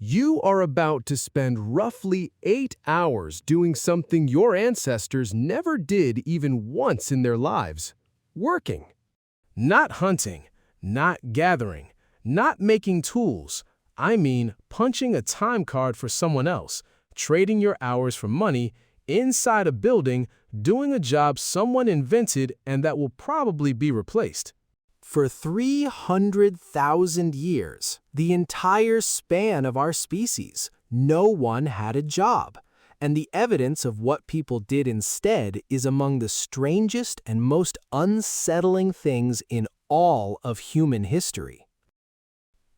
You are about to spend roughly 8 hours doing something your ancestors never did even once in their lives: working. Not hunting, not gathering, not making tools. I mean punching a time card for someone else, trading your hours for money, inside a building, doing a job someone invented and that will probably be replaced. For 300,000 years, the entire span of our species, no one had a job, and the evidence of what people did instead is among the strangest and most unsettling things in all of human history.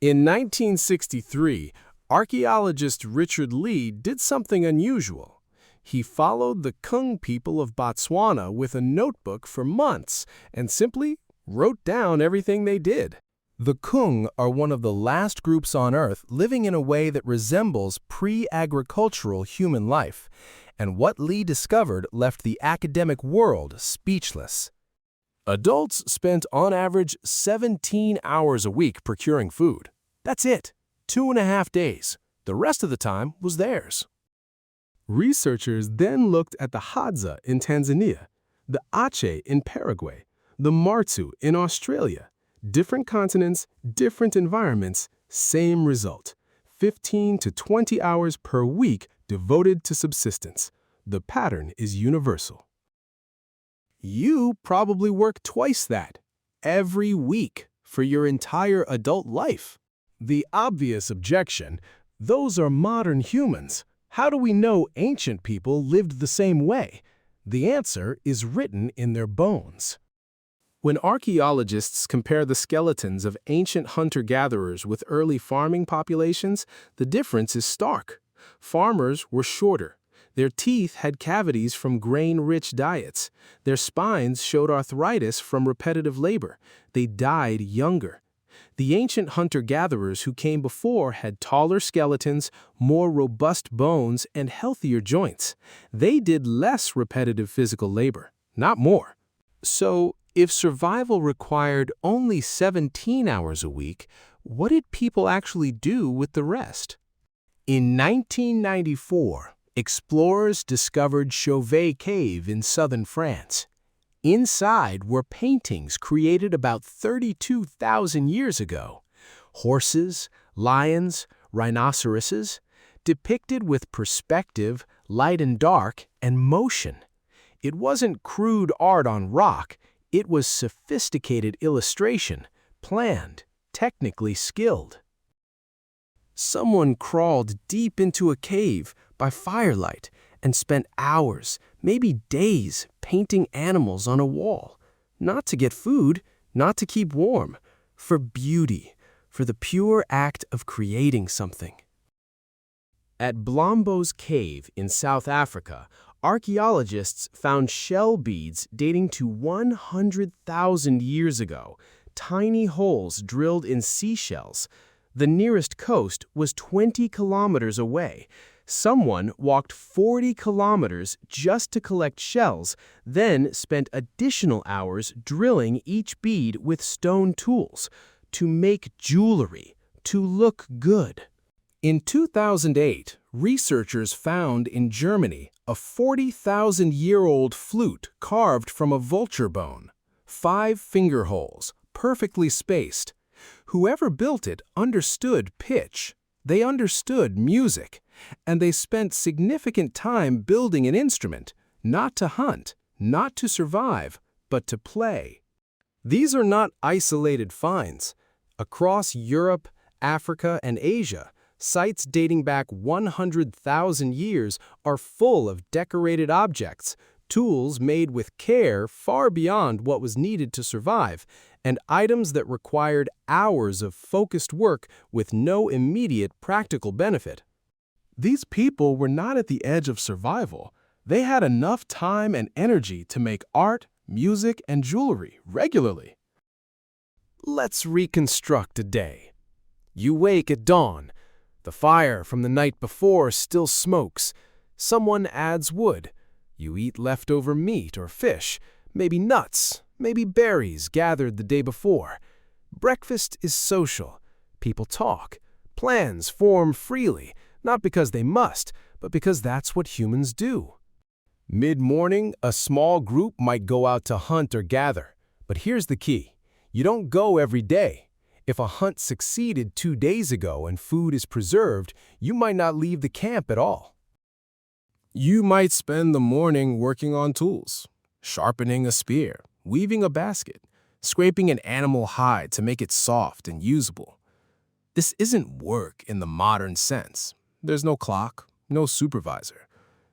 In 1963, archaeologist Richard Lee did something unusual. He followed the Kung people of Botswana with a notebook for months and simply wrote down everything they did. The Kung are one of the last groups on Earth living in a way that resembles pre-agricultural human life, and what Lee discovered left the academic world speechless. Adults spent on average 17 hours a week procuring food. That's it, 2.5 days. The rest of the time was theirs. Researchers then looked at the Hadza in Tanzania, the Ache in Paraguay, the Martu in Australia. Different continents, different environments, same result: 15 to 20 hours per week devoted to subsistence. The pattern is universal. You probably work twice that, every week, for your entire adult life. The obvious objection: those are modern humans. How do we know ancient people lived the same way? The answer is written in their bones. When archaeologists compare the skeletons of ancient hunter-gatherers with early farming populations, the difference is stark. Farmers were shorter. Their teeth had cavities from grain-rich diets. Their spines showed arthritis from repetitive labor. They died younger. The ancient hunter-gatherers who came before had taller skeletons, more robust bones, and healthier joints. They did less repetitive physical labor, not more. So, if survival required only 17 hours a week, what did people actually do with the rest? In 1994, explorers discovered Chauvet Cave in southern France. Inside were paintings created about 32,000 years ago. Horses, lions, rhinoceroses, depicted with perspective, light and dark, and motion. It wasn't crude art on rock. It was sophisticated illustration, planned, technically skilled. Someone crawled deep into a cave by firelight and spent hours, maybe days, painting animals on a wall. Not to get food, not to keep warm, for beauty, for the pure act of creating something. At Blombos Cave in South Africa, archaeologists found shell beads dating to 100,000 years ago, tiny holes drilled in seashells. The nearest coast was 20 kilometers away. Someone walked 40 kilometers just to collect shells, then spent additional hours drilling each bead with stone tools to make jewelry, to look good. In 2008, researchers found in Germany a 40,000-year-old flute carved from a vulture bone. 5 finger holes, perfectly spaced. Whoever built it understood pitch. They understood music. And they spent significant time building an instrument, not to hunt, not to survive, but to play. These are not isolated finds. Across Europe, Africa, and Asia, sites dating back 100,000 years are full of decorated objects, tools made with care far beyond what was needed to survive, and items that required hours of focused work with no immediate practical benefit. These people were not at the edge of survival. They had enough time and energy to make art, music, and jewelry regularly. Let's reconstruct a day. You wake at dawn. The fire from the night before still smokes. Someone adds wood. You eat leftover meat or fish, maybe nuts, maybe berries gathered the day before. Breakfast is social. People talk, Plans form freely, not because they must, but because that's what humans do. Mid-morning, a small group might go out to hunt or gather. But here's the key. You don't go every day. If a hunt succeeded 2 days ago and food is preserved, you might not leave the camp at all. You might spend the morning working on tools, sharpening a spear, weaving a basket, scraping an animal hide to make it soft and usable. This isn't work in the modern sense. There's no clock, no supervisor.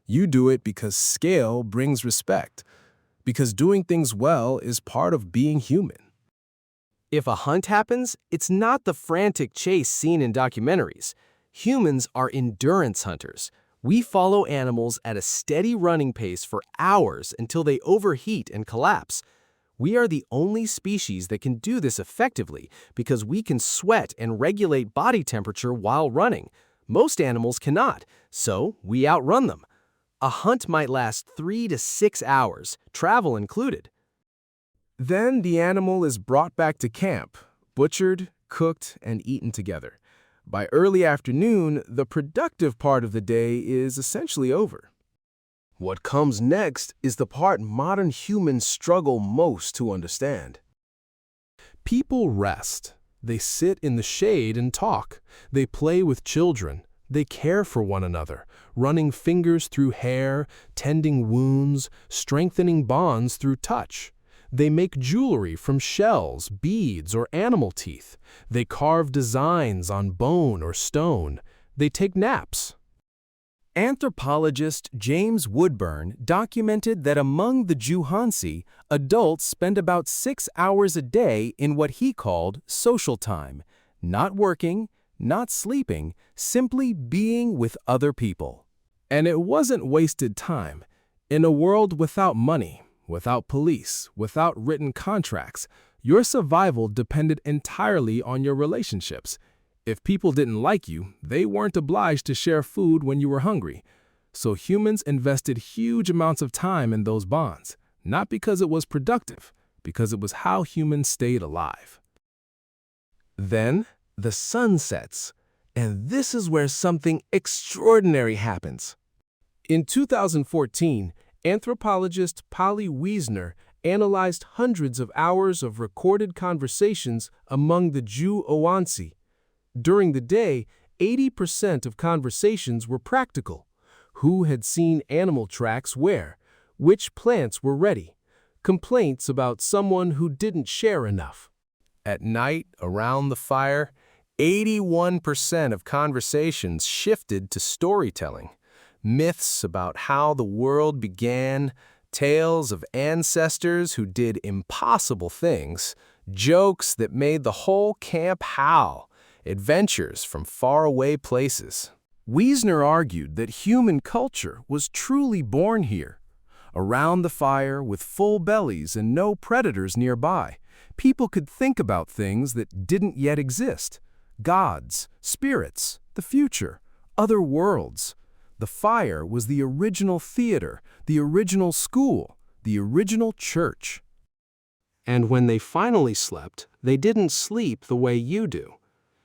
You do it because scale brings respect, because doing things well is part of being human. If a hunt happens, it's not the frantic chase seen in documentaries. Humans are endurance hunters. We follow animals at a steady running pace for hours until they overheat and collapse. We are the only species that can do this effectively because we can sweat and regulate body temperature while running. Most animals cannot, so we outrun them. A hunt might last 3 to 6 hours, travel included. Then the animal is brought back to camp, butchered, cooked, and eaten together. By early afternoon, the productive part of the day is essentially over. What comes next is the part modern humans struggle most to understand. People rest. They sit in the shade and talk. They play with children. They care for one another, running fingers through hair, tending wounds, strengthening bonds through touch. They make jewelry from shells, beads, or animal teeth. They carve designs on bone or stone. They take naps. Anthropologist James Woodburn documented that among the Chauvet, adults spend about 6 hours a day in what he called social time, not working, not sleeping, simply being with other people. And it wasn't wasted time. In a world without money, without police, without written contracts, your survival depended entirely on your relationships. If people didn't like you, they weren't obliged to share food when you were hungry. So humans invested huge amounts of time in those bonds, not because it was productive, because it was how humans stayed alive. Then the sun sets, and this is where something extraordinary happens. In 2014, anthropologist Polly Wiesner analyzed hundreds of hours of recorded conversations among the Chauvet. During the day, 80% of conversations were practical. Who had seen animal tracks where? Which plants were ready? Complaints about someone who didn't share enough. At night, around the fire, 81% of conversations shifted to storytelling. Myths about how the world began, tales of ancestors who did impossible things, jokes that made the whole camp howl, adventures from faraway places. Wiesner argued that human culture was truly born here. Around the fire, with full bellies and no predators nearby, people could think about things that didn't yet exist. Gods, spirits, the future, other worlds. The fire was the original theater, the original school, the original church. And when they finally slept, they didn't sleep the way you do.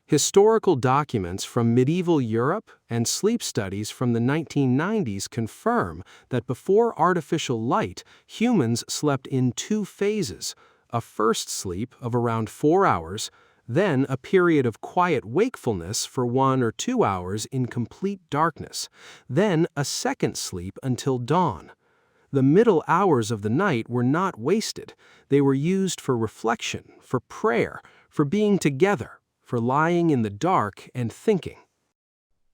Historical documents from medieval Europe and sleep studies from the 1990s confirm that before artificial light, humans slept in 2 phases, a first sleep of around 4 hours, then a period of quiet wakefulness for 1 or 2 hours in complete darkness, then a second sleep until dawn. The middle hours of the night were not wasted. They were used for reflection, for prayer, for being together, for lying in the dark and thinking.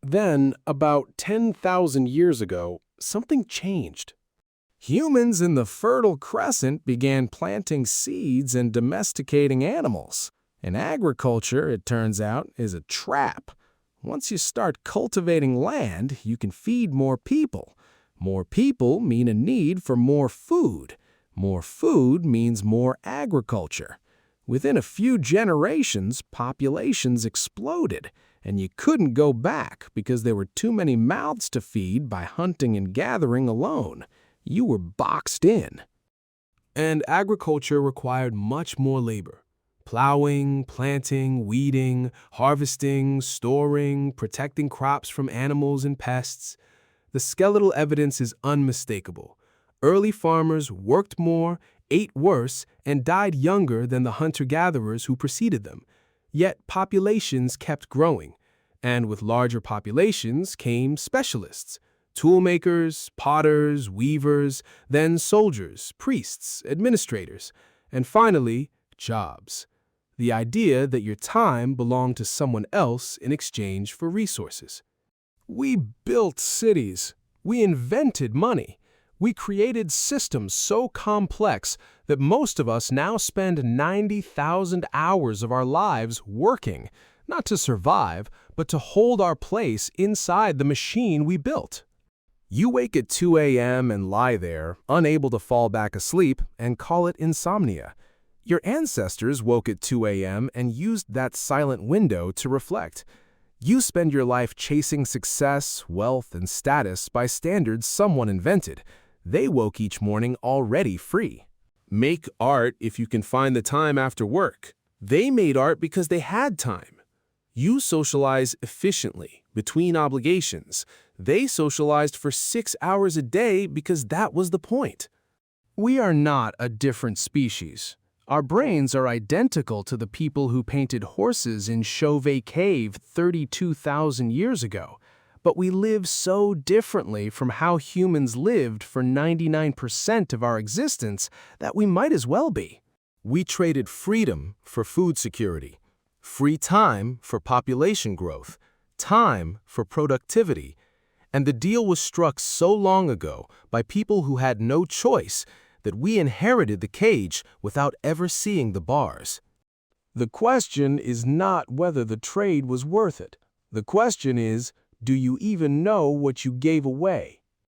Then, about 10,000 years ago, something changed. Humans in the Fertile Crescent began planting seeds and domesticating animals. And agriculture, it turns out, is a trap. Once you start cultivating land, you can feed more people. More people mean a need for more food. More food means more agriculture. Within a few generations, populations exploded, and you couldn't go back because there were too many mouths to feed by hunting and gathering alone. You were boxed in. And agriculture required much more labor. Plowing, planting, weeding, harvesting, storing, protecting crops from animals and pests. The skeletal evidence is unmistakable. Early farmers worked more, ate worse, and died younger than the hunter-gatherers who preceded them. Yet populations kept growing, and with larger populations came specialists, toolmakers, potters, weavers, then soldiers, priests, administrators, and finally, jobs. The idea that your time belonged to someone else in exchange for resources. We built cities. We invented money. We created systems so complex that most of us now spend 90,000 hours of our lives working, not to survive, but to hold our place inside the machine we built. You wake at 2 a.m. and lie there, unable to fall back asleep, and call it insomnia. Your ancestors woke at 2 a.m. and used that silent window to reflect. You spend your life chasing success, wealth, and status by standards someone invented. They woke each morning already free. Make art if you can find the time after work. They made art because they had time. You socialize efficiently, between obligations. They socialized for 6 hours a day because that was the point. We are not a different species. Our brains are identical to the people who painted horses in Chauvet Cave 32,000 years ago, but we live so differently from how humans lived for 99% of our existence that we might as well be. We traded freedom for food security, free time for population growth, time for productivity, and the deal was struck so long ago by people who had no choice that we inherited the cage without ever seeing the bars. The question is not whether the trade was worth it. The question is, do you even know what you gave away?